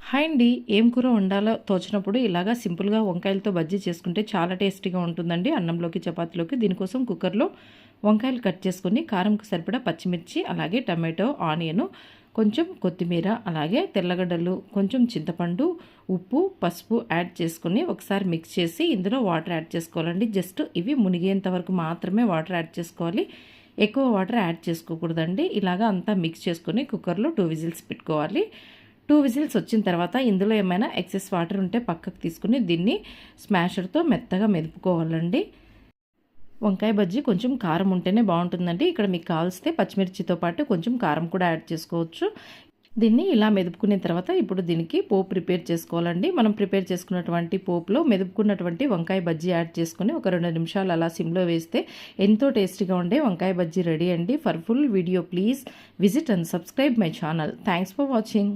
Hi అండి. ఏం కూర వండాలో తోచినప్పుడు ఇలాగా సింపుల్‌గా వంకాయలతో బజ్జీ చేసుకుంటే చాలా టేస్టీగా ఉంటుందండి. అన్నంలోకి, చపాతీలోకి. దీనికోసం కుక్కర్‌లో వంకాయలు కట్ చేసుకొని, కారంకు సరిపడా పచ్చిమిర్చి, అలాగే టమాటో, ఆనియను, కొంచెం కొత్తిమీర, అలాగే తెల్లగడ్డలు, కొంచెం చింతపండు, ఉప్పు, పసుపు యాడ్ చేసుకొని ఒకసారి మిక్స్ చేసి ఇందులో వాటర్ యాడ్ చేసుకోవాలండి. జస్ట్ ఇవి మునిగేంత వరకు మాత్రమే వాటర్ యాడ్ చేసుకోవాలి. ఎక్కువ వాటర్ యాడ్ చేసుకోకూడదండి. ఇలాగా అంతా మిక్స్ చేసుకొని కుక్కర్‌లో 2 విజిల్స్ పెట్టుకోవాలి. 2 విజిల్స్ వచ్చిన తర్వాత ఇందులో ఏమైనా ఎక్సెస్ వాటర్ ఉంటే పక్కకు తీసుకుని దీన్ని స్మాషర్తో మెత్తగా మెదుపుకోవాలండి. వంకాయ బజ్జీ కొంచెం కారం ఉంటేనే బాగుంటుందండి. ఇక్కడ మీకు కావలిస్తే పచ్చిమిర్చితో పాటు కొంచెం కారం కూడా యాడ్ చేసుకోవచ్చు. దీన్ని ఇలా మెదుపుకున్న తర్వాత ఇప్పుడు దీనికి పోపు ప్రిపేర్ చేసుకోవాలండి. మనం ప్రిపేర్ చేసుకున్నటువంటి పోపులో మెదుపుకున్నటువంటి వంకాయ బజ్జీ యాడ్ చేసుకొని ఒక 2 నిమిషాలు అలా సిమ్లో వేస్తే ఎంతో టేస్టీగా ఉండే వంకాయ బజ్జీ రెడీ అండి. For full video please visit and subscribe my channel. Thanks for watching.